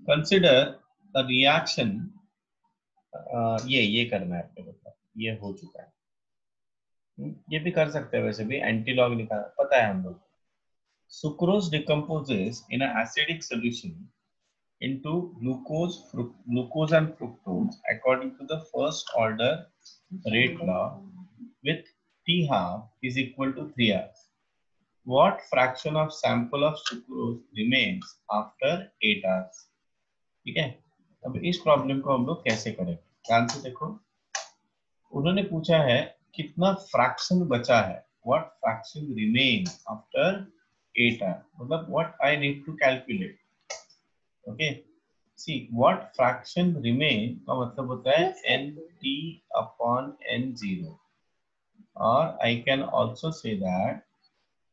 Consider the reaction, ये करना है अपने को, ये हो चुका है। ये भी कर सकते हैं, वैसे भी एंटी लॉग निकाल पता है हम लोग। Sucrose decomposes in acidic solution into glucose and fructose according to the first order rate law with T half is equal to 3 hours. What fraction of sample of sucrose remains after 8 hours? ठीक है, अब इस problem को हम लोग कैसे करें? ध्यान से देखो, उन्होंने पूछा है कितना फ्रैक्शन बचा है, what fraction remains after 8 hours, मतलब what I need to calculate. Okay, see what fraction remain का मतलब होता है nt upon n0, or I can also say that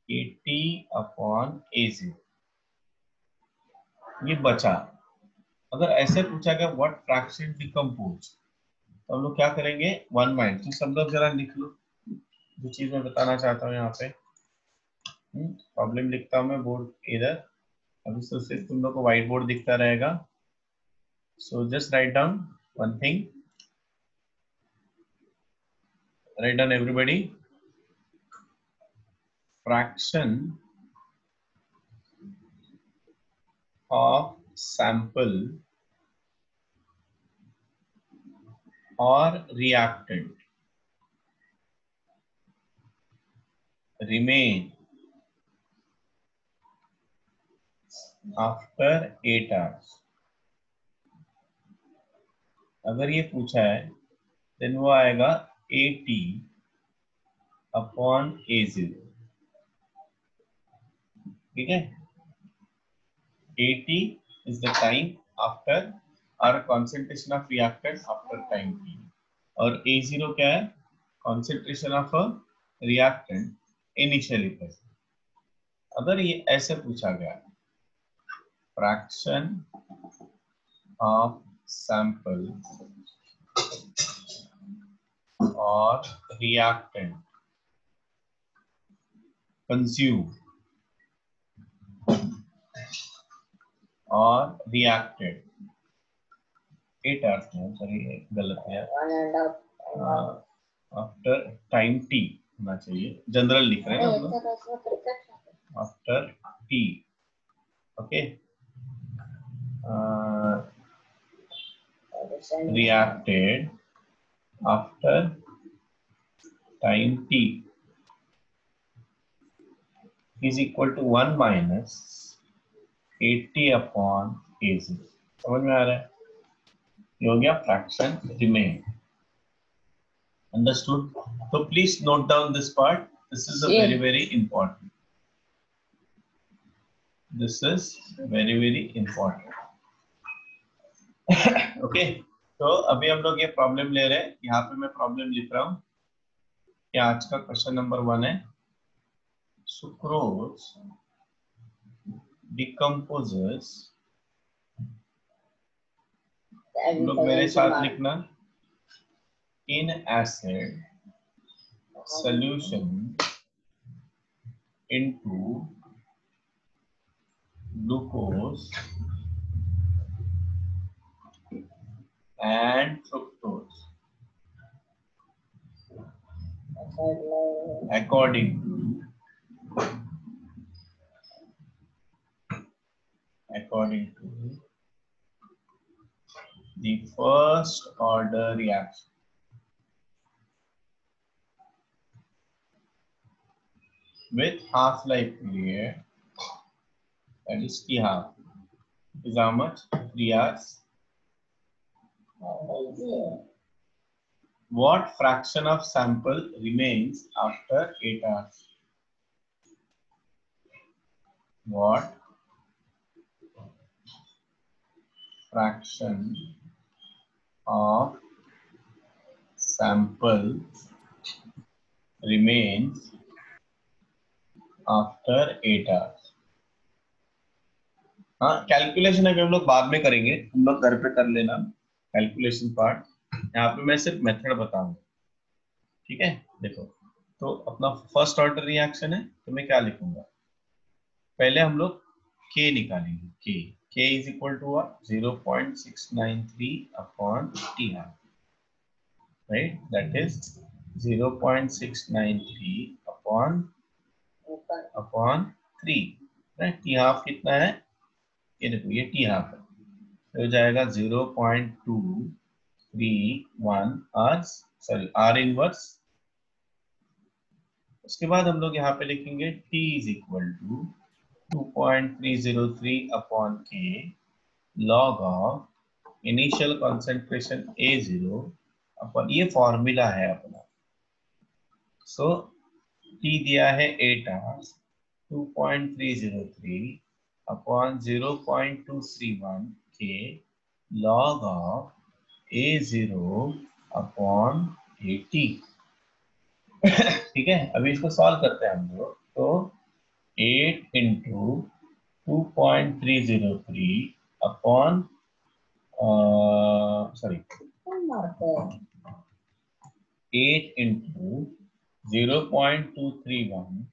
at upon a0. ये बचा। अगर ऐसे पूछा गया what fraction decompose, तो हम लोग क्या करेंगे, वन माइंड। तो सब लोग जरा लिख लो जो चीज मैं बताना चाहता हूँ यहाँ पे। प्रॉब्लम लिखता हूँ मैं बोर्ड इधर, अभी तो सिर्फ तुम लोग को व्हाइट बोर्ड दिखता रहेगा। So just write down one thing. Write down everybody. Fraction of sample or reactant remain after 8 hours. अगर ये पूछा है देन वो आएगा AT upon A0। ठीक है, AT is the time after our concentration of reactant after time t, और A0 क्या है, concentration of a reactant initially present। अगर ये ऐसे पूछा गया fraction of sample or reactant consumed or reacted 8 hours में, सॉरी गलत है, आफ्टर टाइम t होना चाहिए, जनरल लिख रहे हैं हम लोग, after t। Okay, reacted after time t is equal to 1 minus 80 upon a0। समझ में आ रहा है? ये हो गया फ्रैक्शन रिमेन। अंडरस्टूड? तो please note down this part, this is a very important, this is very important। Okay, तो अभी हम लोग ये प्रॉब्लम ले रहे हैं, यहाँ पे मैं प्रॉब्लम लिख रहा हूँ। क्या आज का क्वेश्चन नंबर 1 है, सुक्रोज डिकम्पोजेस, लोग मेरे साथ लिखना, in acid solution into glucose and fructose according to the first order reaction with half life period, that is T half, is how much, 3 hours. What fraction of sample remains after 8 hours? What fraction of sample remains after 8 hours? हाँ, calculation अभी हम लोग बाद में करेंगे, हम लोग घर पे कर लेना कैलकुलेशन पार्ट, यहाँ पे मैं सिर्फ मेथड बताऊंगा। ठीक है, देखो तो अपना फर्स्ट ऑर्डर रिएक्शन है, तो मैं क्या लिखूंगा, पहले हम लोग k निकालेंगे, k is equal to what? 0.693 upon TR, right? That is 0.693 upon 3, right? T half कितना है? ये देखो, ये T half है, तो हो जाएगा 0.231 R, सॉरी R इनवर्स। उसके बाद हम लोग यहाँ पे लिखेंगे T is equal to 2.303 upon K log of initial concentration A0 अपन, ये फॉर्मूला है अपना। सो T दिया है 8 hours, 2.303 upon 0.231 K log of A0 upon AT। ठीक है, अभी इसको सॉल्व करते हैं हम लोग। तो 8 into 2.303 upon sorry 8 into 0.231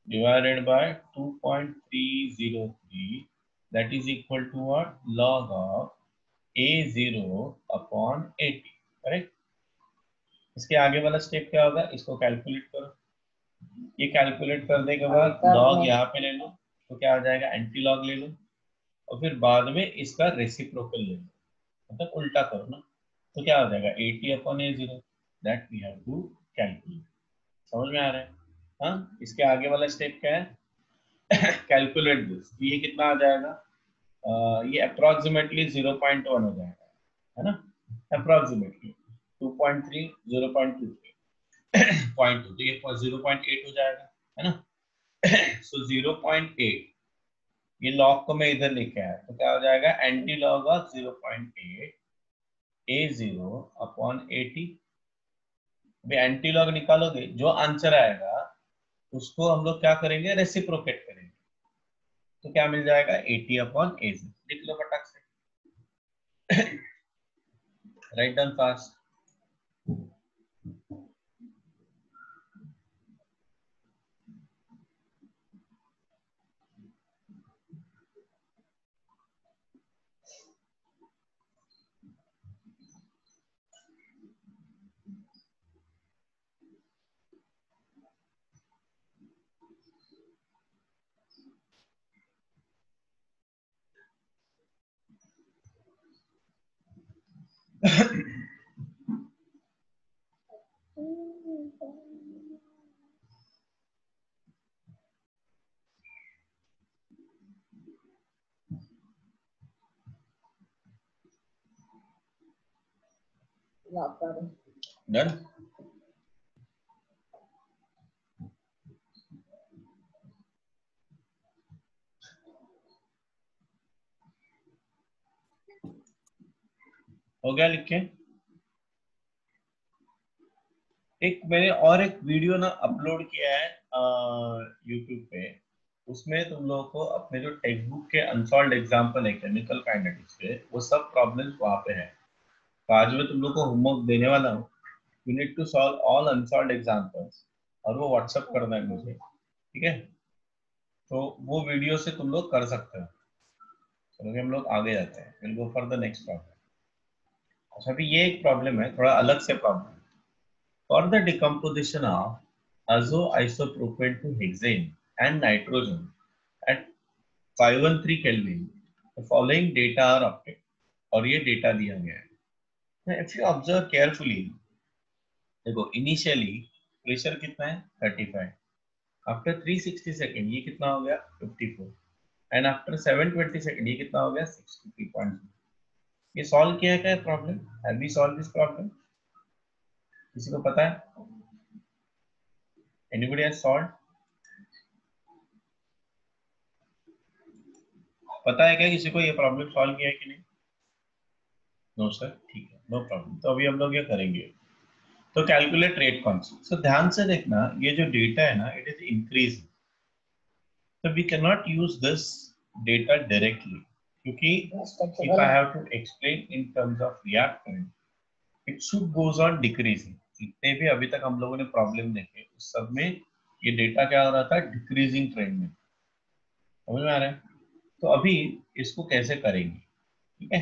divided by 2.303, that is equal to what? Log of A0 upon 80, correct. इसके आगे वाला स्टेप क्या होगा? इसको कैलकुलेट करो। ये कैलकुलेट करने के बाद लॉग यहाँ पे ले लो, तो क्या आ जाएगा? एंटी लॉग ले लो, और फिर बाद में इसका रेसिप्रोकल ले लो, मतलब उल्टा करो ना, तो क्या हो जाएगा? 80 upon A0, that we have to calculate. समझ में आ रहा है? हाँ, इसके आगे वाला स्टेप क्या है? Calculate this. ये कितना आ जाएगा? ये अप्रोक्सीमेटली 0.1 हो जाएगा, है ना? अप्रोक्सीमेटली 2.3 0.23 0.2, तो ये 0.8 हो जाएगा, है ना? सो 0.8, ये लॉग को मैं इधर लेके आया, तो क्या हो जाएगा? Anti log of 0.8 A0 upon 80। अभी एंटी लॉग निकालोगे, जो आंसर आएगा उसको हम लोग क्या करेंगे? रेसिप्रोकेट करेंगे, तो क्या मिल जाएगा? 80 अपॉन A0। लिख लो फटाक से, राइट डाउन फास्ट। डन। हो गया लिख के? एक मैंने और एक वीडियो ना अपलोड किया है यूट्यूब पे, उसमें तुम लोगों को अपने जो टेक्स्ट बुक के अनसॉल्व्ड एग्जांपल है केमिकल काइनेटिक्स के, वो सब प्रॉब्लम्स वहाँ पे है। तो आज मैं तुम लोग को होमवर्क देने वाला हूँ, you need to solve all unsolved examples, और वो व्हाट्सएप करना है मुझे, ठीक है? तो वो वीडियो से तुम लोग कर सकते हो। चलो हम लोग आगे जाते हैं, will go for the next problem. अच्छा, अभी ये एक प्रॉब्लम है, थोड़ा अलग से problem. For the decomposition of azoisopropane to hexane and nitrogen at 513 Kelvin, the following data are obtained। और ये डेटा दिया गया है। इफ यू ऑब्जर्व केयरफुली, देखो इनिशियली प्रेशर कितना है? 35। आफ्टर 360 सेकेंड ये कितना हो गया? 54। एंड आफ्टर 720 सेकेंड ये कितना हो गया? 63.0। ये सॉल्व किया है क्या problem? Have we solve this problem? किसी को पता है? Anybody has solve? पता है क्या किसी को ये प्रॉब्लम सॉल्व किया है कि नहीं? नो सर, ठीक है, नो प्रॉब्लम। तो अभी हम लोग ये करेंगे, तो कैलकुलेट रेट कांस्टेंट। सो ध्यान से देखना, ये जो डेटा है ना, it is increasing, so we cannot use this data directly, क्योंकि if I have to explain in terms of reactant, it should goes on decreasing। जितने भी अभी तक हम लोगों ने प्रॉब्लम देखे उस सब में ये डेटा क्या हो रहा था? डिक्रीजिंग ट्रेंड में। समझ में आ रहा है? तो अभी इसको कैसे करेंगे, ठीक है।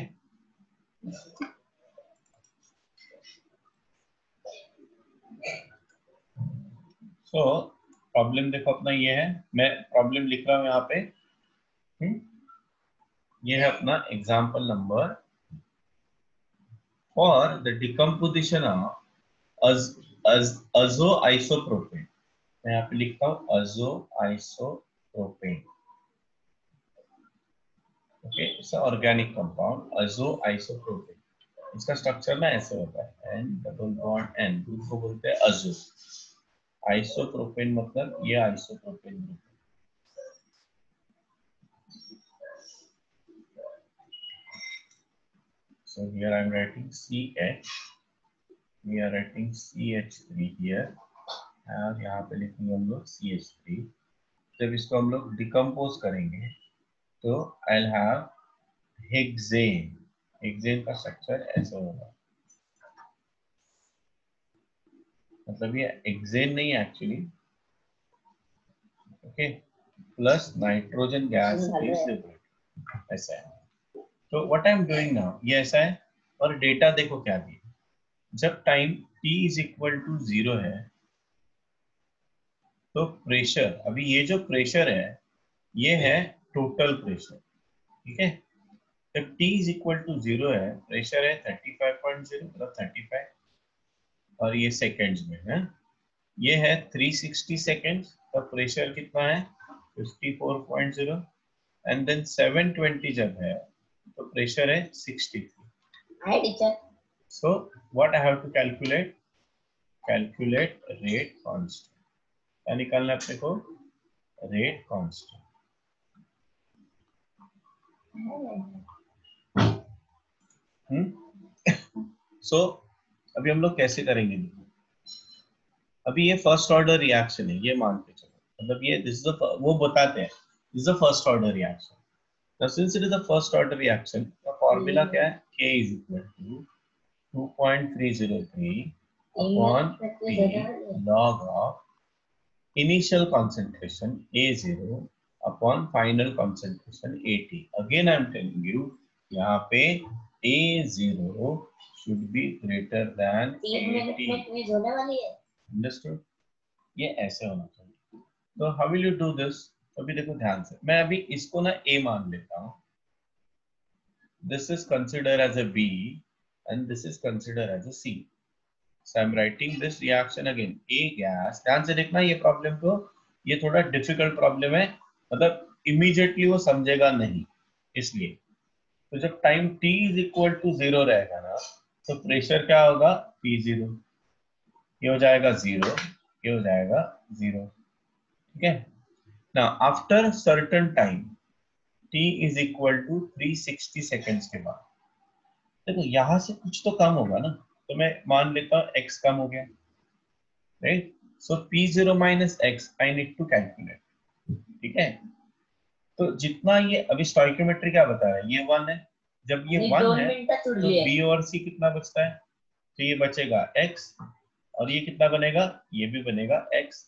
सो प्रॉब्लम देखो अपना ये है, मैं प्रॉब्लम लिख रहा हूं यहाँ पे। ये है अपना example number for the decomposition of अजो आइसोप्रोपेन। मैं यहाँ पे लिखता हूँ अजो isopropene, okay, it's organic compound अजो आइसोप्रोपेन। इसका स्ट्रक्चर ना ऐसे होता है, एन डबल बॉन्ड एन, इसको बोलते हैं अजो। आइसोप्रोपेन मतलब ये isopropene group. So here I am writing CH, we are writing CH3 here, और यहाँ पे लिखेंगे हम लोग CH3। जब इसको हम लोग डिकम्पोज करेंगे तो I'll have हेक्सेन। हेक्सेन का स्ट्रक्चर ऐसा होगा, मतलब ये हेक्सेन नहीं है actually, okay, plus nitrogen gas is ऐसा है। तो what I am doing now, ये ऐसा है। और डेटा देखो क्या दिया, जब time t is equal to 0 है तो प्रेशर, अभी ये जो प्रेशर है ये है टोटल प्रेशर, ठीक है। जब t इज इक्वल टू 0 है, प्रेशर है 35.0 मतलब 35, और ये सेकेंड्स में है। ये है 360 सेकेंड्स, तो प्रेशर कितना है 54.0, एंड देन 720 जब है तो प्रेशर है 63। Hi teacher. So what I have to calculate, calculate rate constant. क्या निकालना है अपने को, रेट कांस्टेंट। सो अभी हम लोग कैसे करेंगे, अभी ये फर्स्ट ऑर्डर रिएक्शन है, ये मान के चलो, मतलब ये दिस इज वो बताते हैं this is the first order reaction. Now since it is the first order reaction, the formula क्या है, K is equal to 2.303 upon T log of initial concentration A0 upon final concentration AT. Again I am telling you, यहाँ पे A0 should be greater than AT. Understood? ये ऐसे होना चाहिए। तो how will you do this? अभी देखो ध्यान से, मैं अभी इसको ना A मान लेता हूँ, this is considered as a B and this is considered as a C. So I'm writing this reaction again. A gas, ध्यान से देखना ये प्रॉब्लम को, ये थोड़ा डिफिकल्ट प्रॉब्लम है, मतलब इमीडिएटली वो समझेगा नहीं, इसलिए। तो जब time t is equal to 0 रहेगा ना, तो प्रेशर क्या होगा P0, ये हो जाएगा 0, ये हो जाएगा 0, ठीक है ना। After certain time t is equal to 360 seconds के बाद, देखो यहां से कुछ तो कम होगा ना, तो मैं मान लेता हूँ x कम हो गया, right. So P0 minus x I need to calculate, ठीक है। तो जितना ये अभी स्टोइकियोमेट्री क्या बता रहा है, ये 1 है, जब ये 1 है तो B और C कितना बचता है, तो ये बचेगा x, और ये कितना बनेगा, ये भी बनेगा x,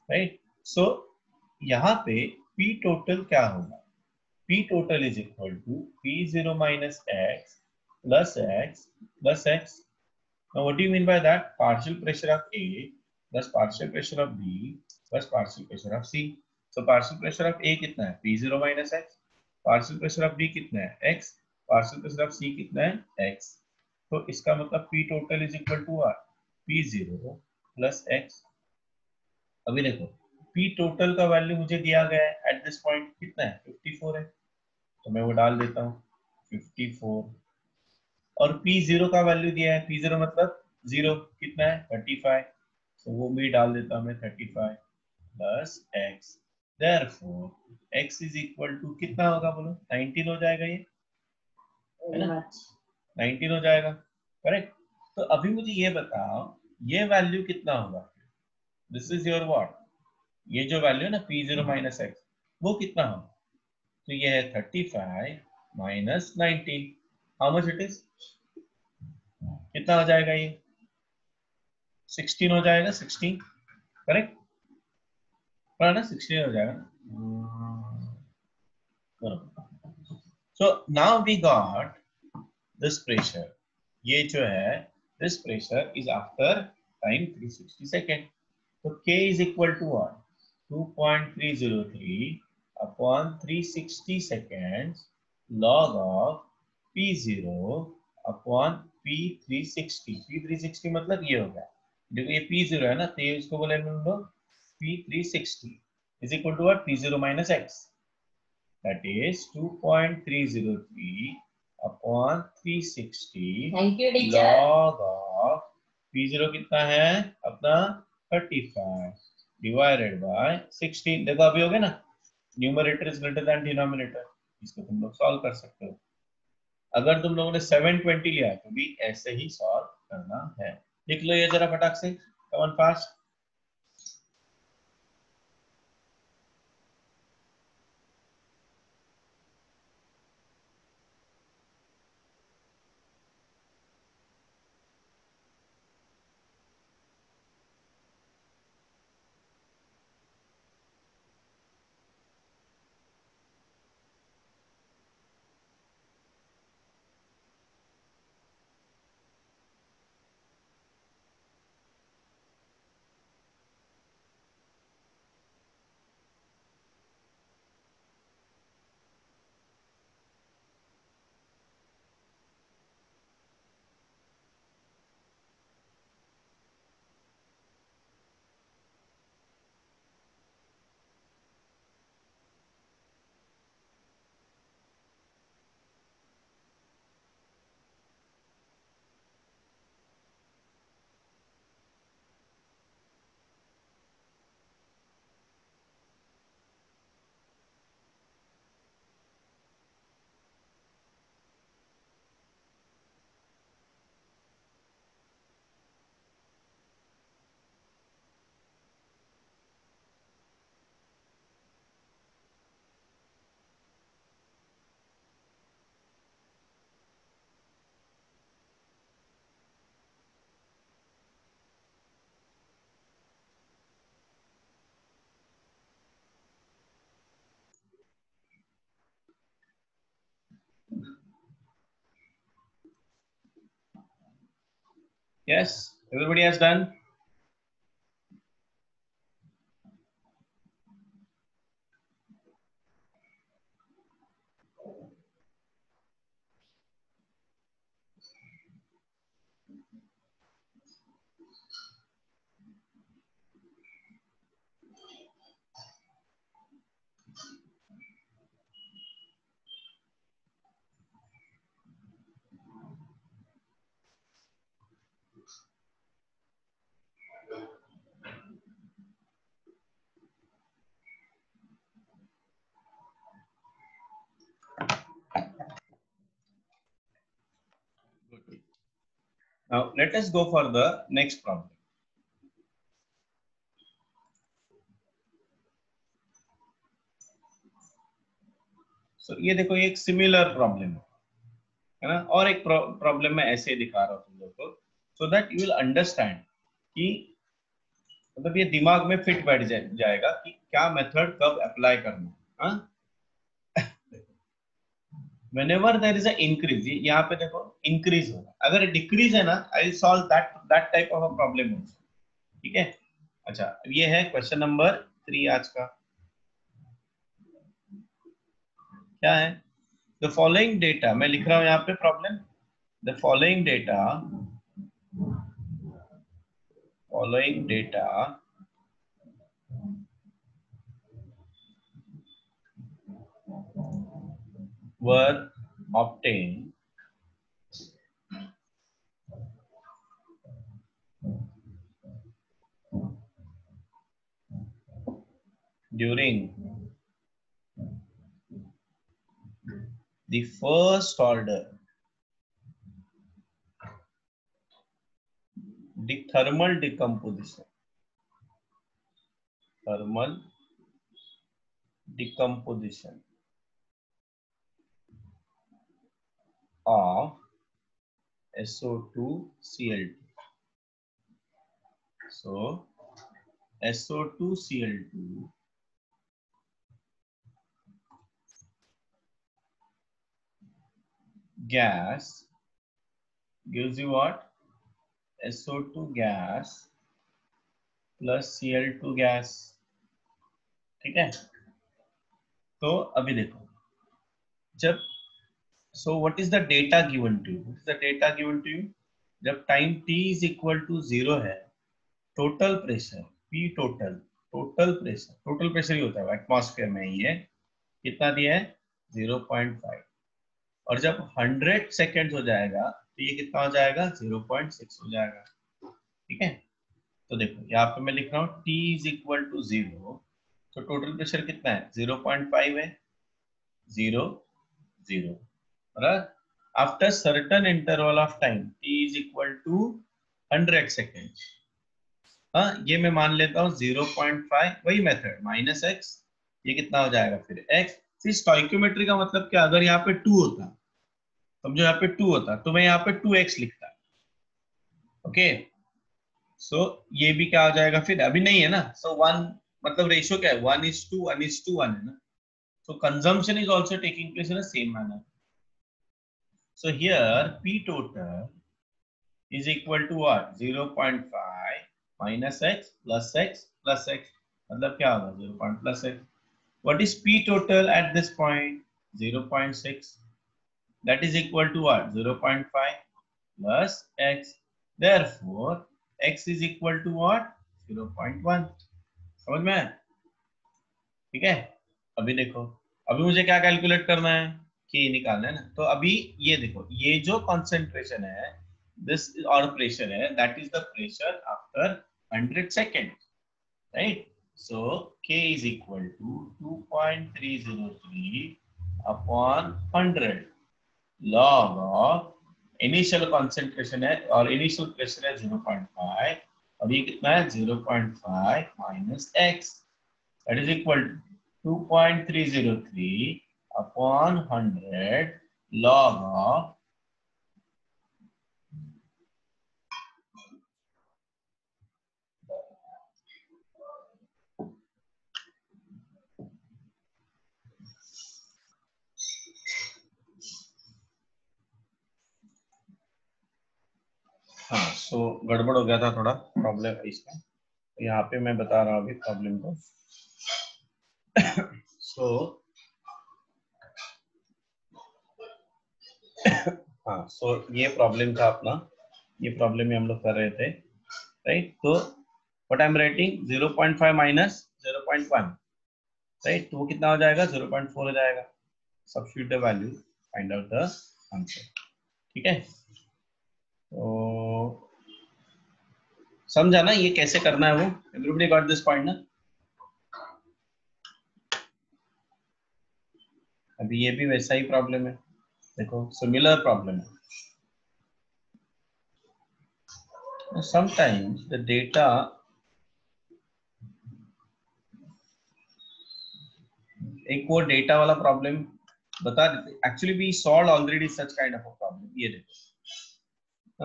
राइट। सो यहाँ पे P टोटल क्या होगा, P total is equal to P0 minus x plus x plus x. Now what do you mean by that? Partial pressure of A plus partial pressure of B plus partial pressure of C. So partial pressure of A कितना है, P0 minus x. Partial pressure of B कितना है, x. Partial pressure of C कितना है, x. तो इसका मतलब P total is equal to what? P0 plus x. अभी देखो P total का वैल्यू मुझे दिया गया है एट दिस पॉइंट, कितना है 54 है, तो मैं वो डाल देता हूँ 54, और P0 का वैल्यू दिया है, P0 मतलब 0 कितना है 35, तो वो भी डाल देता हूँ मैं 35 plus x, therefore x is equal to कितना होगा बोलो, 19 हो जाएगा, ये है ना, 19 हो जाएगा, करेक्ट। तो अभी मुझे ये बताओ ये वैल्यू कितना होगा, दिस इज योर व्हाट, ये जो वैल्यू है ना P0 माइनस x, वो कितना होगा, तो ये है 35 minus 19, how much it is, कितना हो जाएगा ये 16 हो जाएगा, 16, करेक्ट, ना 16 हो जाएगा, So now we got this pressure. ये जो है this pressure is after time 360 second. So K is equal to what? 2.303 upon 360 seconds log of P0 upon P360. P360 मतलब ये होगा, देखो ये P0 है ना, तो ये इसको बोले हम लोग P360 is equal to what? P0 minus X. That is 2.303 upon 360 log of P0 कितना है अपना 35 divided by 16. देखो अभी हो गया ना, numerator is greater than denominator, इसको तुम लोग सॉल्व कर सकते हो. अगर तुम लोगों ने 720 लिया तो भी ऐसे ही सॉल्व करना है. लिख लो ये जरा फटाक से, come on fast. Yes, everybody has done. Now let us go for the next problem. So ये देखो ये एक सिमिलर प्रॉब्लम है ना, और एक प्रॉब्लम मैं ऐसे दिखा रहा हूँ तुम लोग को, so that you will understand कि मतलब ये दिमाग में फिट बैठ जाएगा कि क्या मेथड कब अप्लाई करना. हाँ, whenever there is a increase, यहाँ पे देखो इंक्रीज होगा, अगर डिक्रीज है ना I solve that type of a problem. ठीक है. अच्छा, ये है क्वेश्चन नंबर 3 आज का. क्या है? द फॉलोइंग डेटा, मैं लिख रहा हूं यहाँ पे problem. The following data were obtained during the first order, the thermal decomposition of SO2Cl2. So SO2Cl2 gas gives you what? SO2 gas plus Cl2 gas. ठीक है, तो अभी देखो जब so what is the data given to you? What is the data given to you? जब time t is equal to 0 है, total pressure P total pressure ही होता है एटमॉस्फेयर में, ये कितना दिया है 0.5, और जब 100 सेकेंड्स हो जाएगा तो ये कितना हो जाएगा 0.6 हो जाएगा। ठीक है, तो देखो यहाँ पे मैं लिख रहा हूँ t इज इक्वल टू 0, तो टोटल प्रेशर कितना है 0.5 है, 0 0, और after certain interval of time t is equal to 100 second, हाँ ये मैं मान लेता हूँ 0.5, वही मेथड माइनस एक्स, ये कितना हो जाएगा फिर x। फिर स्टोइकियोमेट्री का मतलब क्या, अगर यहाँ पे 2 होता, समझो यहाँ पे 2 होता तो मैं यहाँ पे 2x लिखता। ओके, सो ये भी क्या हो जाएगा फिर, अभी नहीं है ना, सो 1 मतलब रेशियो क्या है 1:1:1 है ना, so consumption is also taking place in the same manner. So here P total is equal to what, 0.5 minus x plus x plus x, मतलब क्या होगा 0. plus x. What is P total at this point? 0.6. That is equal to what, 0.5 plus x. Therefore x is equal to what, 0.1. समझ में? ठीक है, अभी देखो, अभी मुझे क्या कैलकुलेट करना है, के निकालना है ना, तो अभी ये देखो, ये जो कॉन्सेंट्रेशन है दिस और प्रेशर है, that is the pressure after 100 second, right. So K is equal to 2.303 upon 100 log of initial concentration है और इनिशियल प्रेशर है 0.5, और ये कितना है 0.5 minus x, that is equal to 2.303 upon 100 log of हाँ, सो गड़बड़ हो गया था थोड़ा, प्रॉब्लम है इसमें, यहाँ पे मैं बता रहा हूँ अभी प्रॉब्लम को। सो हाँ, सो ये प्रॉब्लम था अपना, ये प्रॉब्लम में हम लोग कर रहे थे, राइट। तो what I am writing 0.5 minus 0.1, right, तो वो कितना हो जाएगा 0.4 हो जाएगा। Substitute the value, find out the answer. ठीक है, तो समझा ना ये कैसे करना है वो, एवरीबॉडी गॉट दिस पॉइंट ना। अभी ये भी वैसा ही प्रॉब्लम है, देखो सिमिलर प्रॉब्लम है। समटाइम्स द डेटा, एक वो डेटा वाला प्रॉब्लम बता देते, actually we solve already such kind of a problem. ये देखो,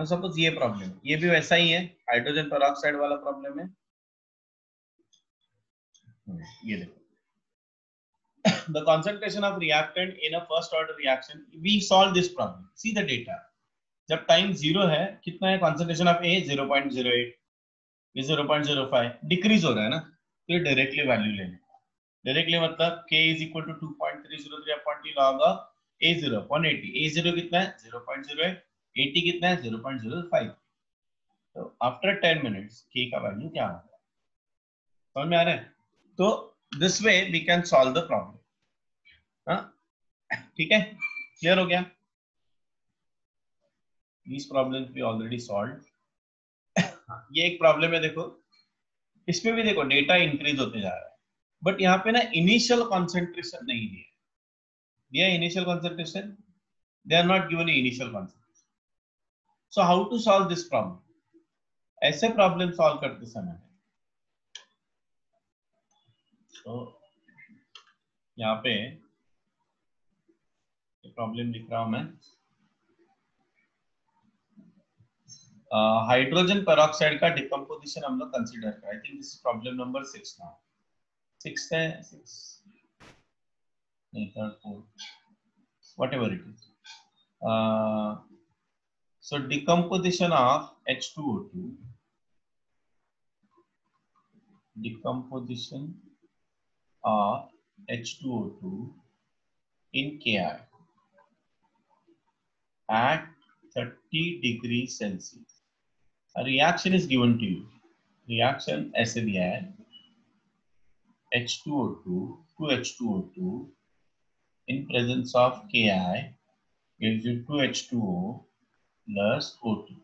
सपोज ये प्रॉब्लम, ये भी वैसा ही है, हाइड्रोजन पेरोक्साइड वाला प्रॉब्लम है। ये देखो, the concentration of reactant in a first order reaction, we solve this problem, see the data। जब टाइम 0 है, कितना है कॉन्सेंट्रेशन ऑफ ए 0.08, ये 0.05, डिक्रीज हो रहा है ना, तो ये डायरेक्टली वैल्यू लेने, डायरेक्टली मतलब k is equal to 2.303 upon t log of a0 upon 80, a0 कितना है 0.08, 80 कितना है 0.05, तो आफ्टर 10 मिनट्स k का वैल्यू क्या होगा, समझ में आ रहा है। तो this way we can solve the problem. ठीक है, क्लियर हो गया, these problems we already solved। ये एक प्रॉब्लम है, देखो इसमें भी देखो डेटा इंक्रीज होते जा रहा है, बट यहाँ पे ना इनिशियल कॉन्सेंट्रेशन नहीं दिया, दिया initial concentration, they are not given initial concentration. So how to solve this problem, ऐसे प्रॉब्लम सॉल्व करते समय, तो यहाँ पे प्रॉब्लम लिख रहा हूं मैं, हाइड्रोजन पेरोक्साइड का डिकम्पोजिशन हम लोग कंसीडर करें। I think this is problem number 6 now, 6 है, 6 नहीं, 3rd 4th whatever it is, So decomposition of H2O2, decomposition of H2O2 in Ki at 30 degrees Celsius. A reaction is given to you. Reaction ऐसे दिया है, H2O2 to H2O2 in presence of Ki gives you 2H2O plus O2.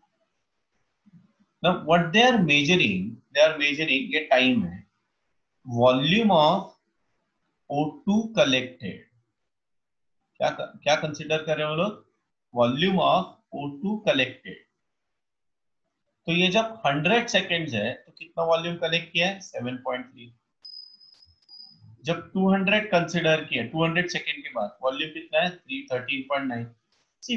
Now what they are measuring ये time है, volume of O2 collected. क्या consider कर रहे हो लोग? Volume of O2 collected. तो ये जब 100 सेकेंड्स है तो कितना वॉल्यूम कलेक्ट किया है? 7.3. जब 200 कंसिडर किया, 200 सेकेंड के बाद वॉल्यूम कितना है? 13.9. सी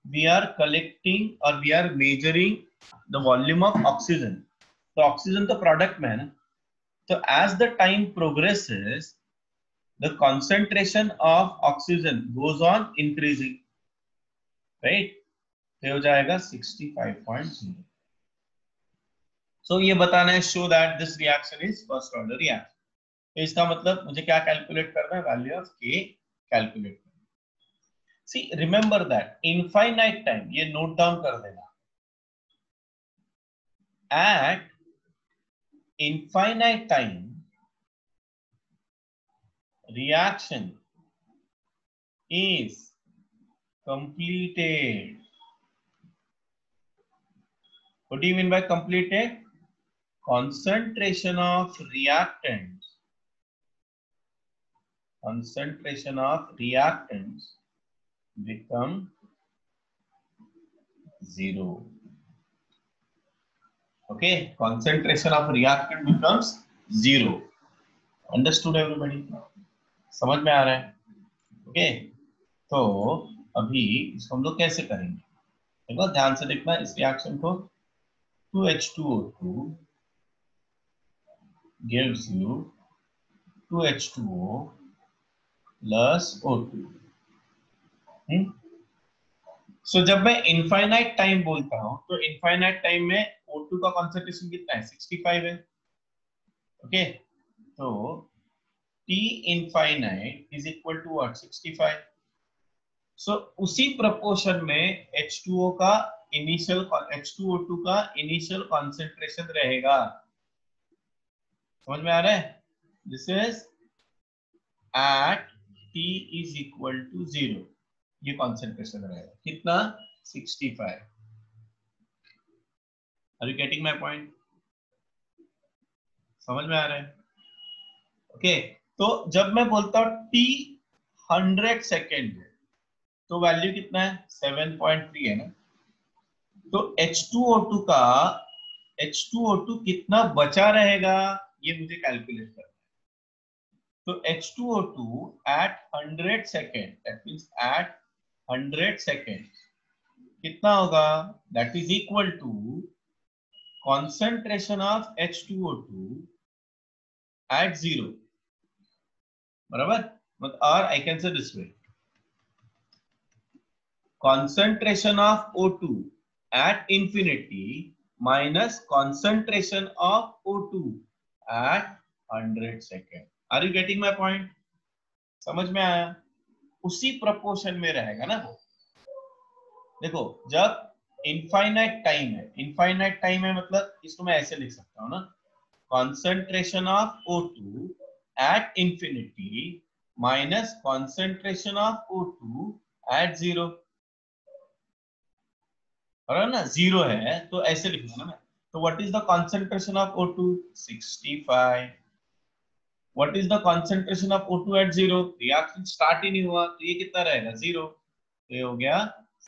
वी आर कलेक्टिंग और we are measuring the volume of oxygen. तो ऑक्सीजन तो प्रोडक्ट में है ना, तो as the time progresses the concentration of oxygen goes on increasing, right? तो हो जाएगा 65.0. So ये बताना है, show that this reaction is first order reaction. तो इसका मतलब मुझे क्या कैलकुलेट करना है? वैल्यू ऑफ K कैलकुलेट करना. See, remember that infinite time, ये नोट डाउन कर देना. At infinite time reaction is completed. What do you mean by completed? Concentration of reactants become 0. Okay, concentration of reactant becomes 0. Understood everybody? समझ में आ रहा है? Okay, तो अभी इसको हम लोग कैसे करेंगे? देखो ध्यान से देखना इस रिएक्शन को. 2H2O2 gives you 2H2O plus O2. सो जब मैं इनफाइनाइट टाइम बोलता हूं तो इनफाइनाइट टाइम में O2 का कॉन्सेंट्रेशन कितना है? 65 है. ओके, तो T infinite is equal to what? 65. So उसी proportion में H2O का इनिशियल H2O2 का इनिशियल कॉन्सेंट्रेशन रहेगा. समझ में आ रहा है? This is at T is equal to 0. ये कॉन्सेंट्रेशन रहेगा. कितना? 65. Are you getting my point? समझ में आ रहा है? ओके, तो जब मैं बोलता हूं T 100 सेकेंड है तो वैल्यू कितना है? 7.3 है ना. तो H2O2 कितना बचा रहेगा ये मुझे कैलकुलेट करना है. तो H2O2 at 100 second, that means at 100 second कितना होगा? That is equal to concentration of H2O2 at 0. बराबर? और I can say this way, concentration of O2 at infinity minus concentration of O2 at 100 second. Are you getting my point? समझ में आया? उसी proportion में रहेगा ना वो. देखो जब इनफाइनाइट टाइम है मतलब इसको मैं ऐसे लिख सकता हूं ना, concentration of O2 at infinity minus concentration of O2 at 0. और ना 0 है तो ऐसे लिखना ना. तो what is the concentration of O2? 65. What is the concentration of O2 at 0? Reaction start ही नहीं हुआ तो ये कितना रहेगा? 0. तो ये हो गया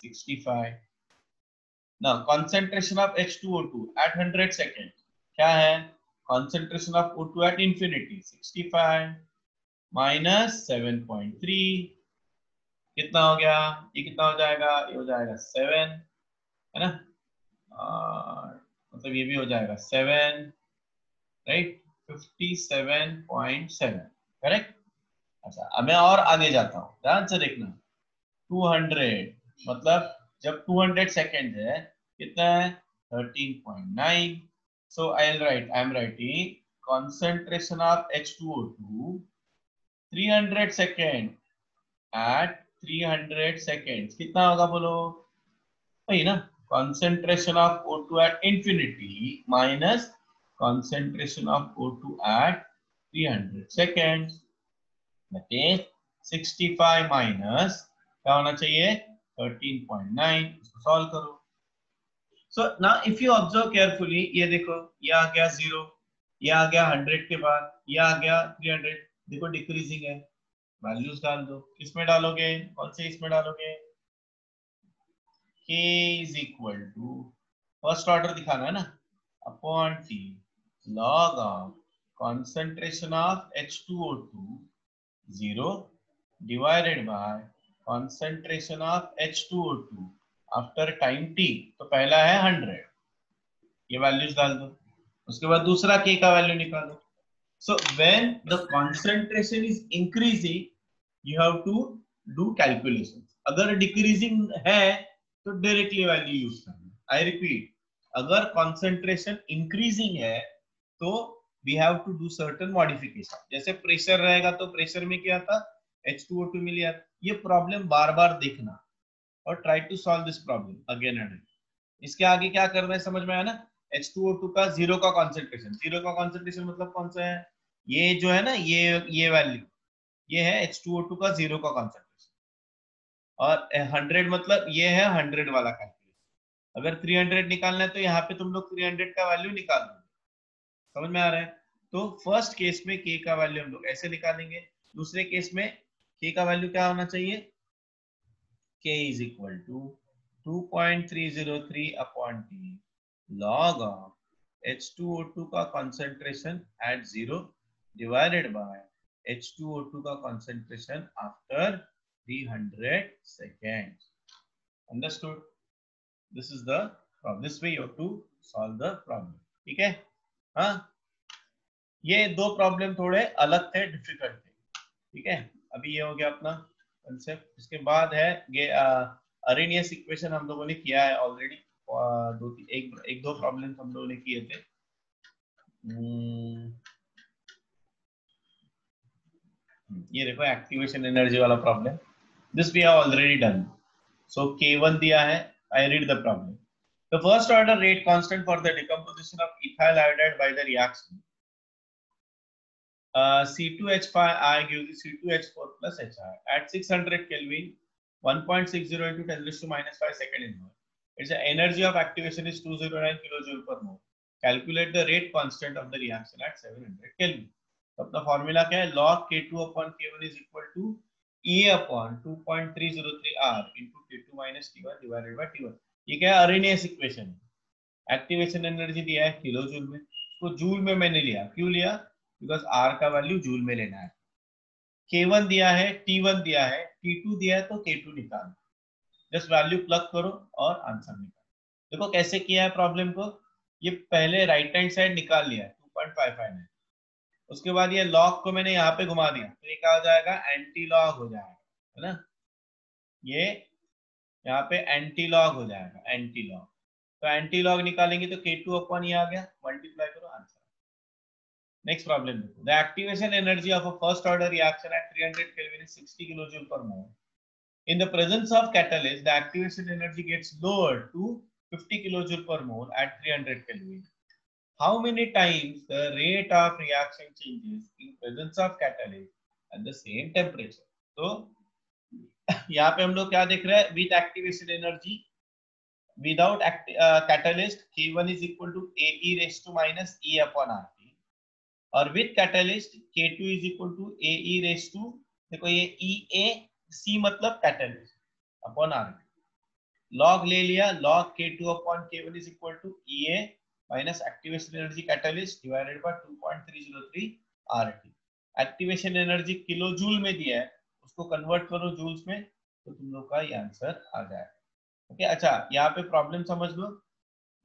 65. Now concentration of H2O2 at 100 second क्या है? Concentration of O2 at infinity 65 minus 7.3 कितना हो गया? ये कितना हो जाएगा? ये हो जाएगा 7 है ना. मतलब ये भी हो जाएगा 7, राइट? 57.7 करेक्ट. अच्छा, अब मैं और आगे जाता हूं, ध्यान से देखना. 200 मतलब जब 200 सेकेंड है कितना है 13.9. So I am writing concentration of H2O2 300 second at 300 seconds कितना होगा बोलो वही ना. concentration of O2 at infinity minus concentration of O2 at 300 seconds. that is 65 minus क्या होना चाहिए 13.9. इसको सॉल्व करो. So now if you observe carefully ये देखो ये आ गया 0, ये आ गया 100 के बाद, ये आ गया 300. देखो डिक्रीजिंग है. वैल्यूज डाल दो. किसमें डालोगे कौन से इसमें डालोगे. K is equal to first order दिखाना है ना upon T log of concentration of H2O2 0 divided by concentration of H2O2 after time T. तो पहला है 100. ये वैल्यूज डाल दो. उसके बाद दूसरा K का वैल्यू निकालो. So when the concentration is increasing you have to do calculations. अगर decreasing है तो डायरेक्टली वैल्यू यूज करना. आई रिपीट अगर कंसंट्रेशन इंक्रीजिंग है तो we have to do certain modification. जैसे प्रेशर रहेगा तो प्रेशर में क्या था H2O2 मिल गया. ये प्रॉब्लम बार बार देखना और try to solve this problem again and again. इसके आगे क्या करना है समझ में आया ना. H2O2 का जीरो का कॉन्सेंट्रेशन मतलब कौन सा है ये जो है ना ये वैल्यू ये है H2O2 का जीरो का कॉन्सेंट्रेशन. और 100 मतलब ये है 100 वाला कैलकुलेशन. अगर 300 निकालना है तो यहाँ पे तुम लोग 300 का वैल्यू निकाल दो. समझ में आ रहा है. तो फर्स्ट केस में K का वैल्यू हम लोग ऐसे निकालेंगे. दूसरे केस में K का वैल्यू क्या होना चाहिए. K is equal to 2.303 upon T log of H2O2 का concentration at 0 divided by H2O2 का concentration after 300 seconds. Understood? This is the problem. This way you have to solve the problem. ठीक है. हाँ ये दो प्रॉब्लम थोड़े अलग थे डिफिकल्ट थे. ठीक है. अभी ये हो गया अपना कंसेप्ट. इसके बाद है अरेनियस इक्वेशन हम लोगों ने किया है ऑलरेडी. एक दो प्रॉब्लम हम लोगों ने किए थे. ये देखो एक्टिवेशन एनर्जी वाला problem. This we have already done. So K1 दिया है. I read the problem. The first order rate constant for the decomposition of ethyl iodide by the reaction C2H5I gives C2H4 plus Hi at 600 Kelvin 1.60 into 10 raised to minus 5 second in mole. Its energy of activation is 209 kilojoule per mole. Calculate the rate constant of the reaction at 700 Kelvin. तो अपना formula क्या है log K2 upon K1 is equal to E upon 2.303 R into K2 minus T1 divided by T1. ये क्या है Arrhenius equation. Activation energy दिया है kilo joule में. तो जूल में मैंने लिया. क्यों लिया बिकॉज आर का वैल्यू जूल में लेना है. K1 दिया है T1 दिया है T2 दिया है तो K2 निकालो. जस्ट वैल्यू प्लग करो और आंसर निकालो. देखो कैसे किया है प्रॉब्लम को. ये पहले राइट हैंड साइड निकाल लिया 2.559. उसके बाद ये लॉग को मैंने यहाँ पे घुमा दिया तो ये क्या हो जाएगा एंटी लॉग हो जाएगा है ना. ये यहाँ पे एंटी लॉग हो जाएगा एंटी लॉग. तो एंटी लॉग निकालेंगे तो K2 अपन ये आ गया. मल्टीप्लाई करो आंसर. नेक्स्ट प्रॉब्लम देखो. The activation energy of a first order reaction at 300 kelvin is 60 kilojoule पर मोल. In the presence of catalyst, the activation energy gets lowered to 50 kilojoule per mole at 300 Kelvin. How many times the rate of reaction changes in presence of catalyst at the same temperature? तो यहाँ पे हम लोग क्या देख रहे हैं. With activation energy, without catalyst, K1 is equal to AE raised to minus E upon RT. और with catalyst, K2 is equal to AE raised to देखो ये EA C मतलब कैटलिस्ट अपॉन आर. लॉग ले लिया. Log K2 upon K1 is equal to EA minus activation energy catalyst divided by 2.303 RT. Activation energy kilo joule में दिया है उसको convert करो जूल्स में तो तुम लोग का ये आंसर आ जाएगा. ओके. अच्छा यहाँ पे प्रॉब्लम समझ लो.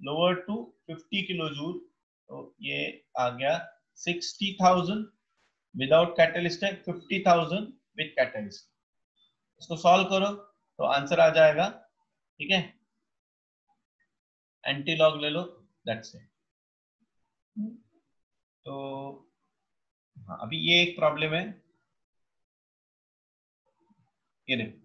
लोअर टू 50 किलो जूल तो ये आ गया 60,000 विदाउट कैटलिस्ट है 50,000 विद कैटलिस्ट. इसको सॉल्व करो तो आंसर आ जाएगा, ठीक है, एंटी लॉग ले लो, दैट्स इट। तो हाँ, अभी ये एक प्रॉब्लम है, ये देखो,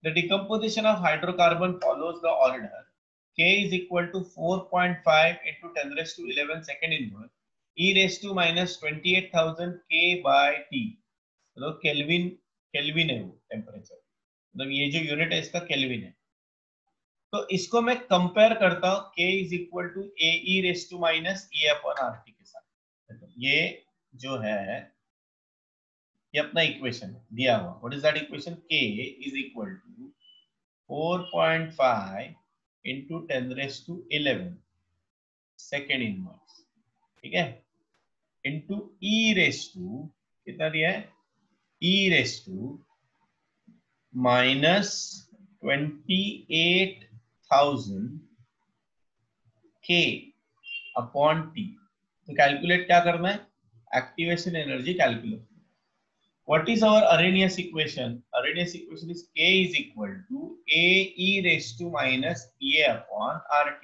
the decomposition of hydrocarbon follows the order k is equal to 4.5 into 10 raised to 11 second inverse e raised to minus 28,000 k by t, मतलब केल्विन, केल्विन है वो टेम्परेचर, मतलब ये जो यूनिट है इसका केल्विन है। तो इसको मैं कंपेयर करता हूं k is equal to A E raise to minus E upon R T के साथ। ये जो है ये अपना इक्वेशन दिया हुआ, what is that equation, k is equal to 4.5 into 10 raised to 11 second inverse, ठीक है, इंटू e रेस टू कितना दिया है, e raise to minus 28,000 k अपॉन t। तो कैलकुलेट क्या करना है, activation energy calculate. What is our Arrhenius equation? Arrhenius equation is k is equal to a e raised to minus e upon RT।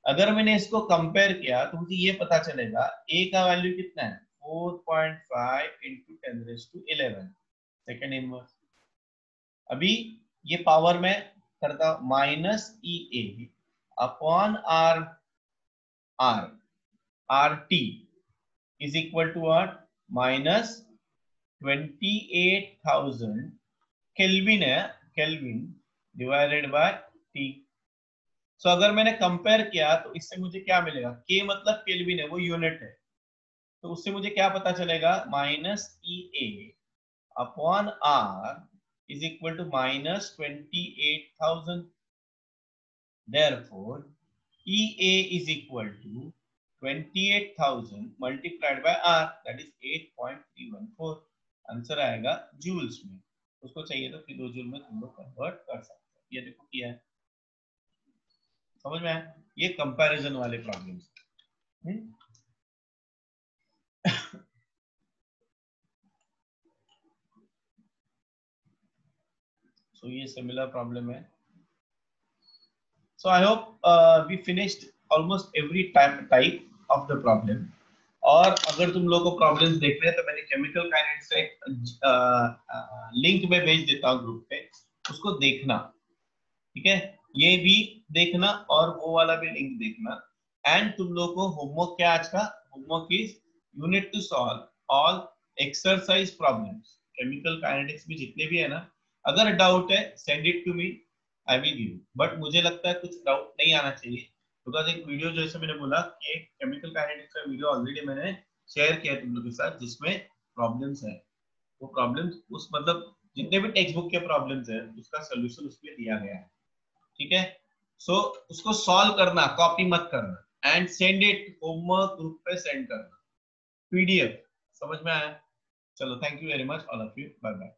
अगर मैंने इसको कंपेयर किया तो मुझे ये पता चलेगा a का वैल्यू कितना है, 4.5 into 10 raised to 11 second inverse. अभी ये पावर में करता हूं minus E A upon R R R T is equal to what, minus 28,000 kelvin है, kelvin divided by T. So अगर मैंने कंपेयर किया तो इससे मुझे क्या मिलेगा, के मतलब केल्विन है, वो यूनिट है, तो उससे मुझे क्या पता चलेगा, minus E A upon R is equal to minus 28,000। Therefore E A is equal to 28,000 multiplied by R, that is 8.314। Answer आएगा जूल्स में, उसको चाहिए तो किलो जूल में तुम लोग कन्वर्ट कर सकते हो। ये देखो किया है, समझ में आया, ये कंपैरिजन वाले प्रॉब्लम्स। सो ये सिमिलर प्रॉब्लम है। So I hope we finished almost every type of the problem. और अगर तुम लोगों को प्रॉब्लम्स देखने हैं तो मैंने केमिकल काइनेटिक्स से लिंक में भेज देता हूँ ग्रुप पे, उसको देखना, ठीक है, ये भी देखना और वो वाला भी लिंक देखना। एंड तुम लोगों को होमवर्क क्या आज का, homework is you need to solve all exercise problems, chemical kinetics में जितने भी है ना। अगर डाउट है send it to me, I will give, but मुझे लगता है कुछ डाउट नहीं आना चाहिए, बिकॉज एक वीडियो जैसे मैंने बोला कि केमिकल काइनेटिक्स का वीडियो ऑलरेडी मैंने शेयर किया तुम लोगों के साथ, जिसमें प्रॉब्लम्स है, वो प्रॉब्लम्स उस मतलब जितने भी टेक्स्ट बुक के प्रॉब्लम्स है उसका सोल्यूशन उसमें दिया गया है, ठीक है। सो उसको सॉल्व करना, कॉपी मत करना, and send it homework group पे सेंड करना, पीडीएफ, समझ में आया। चलो, thank you very much all of you, bye bye.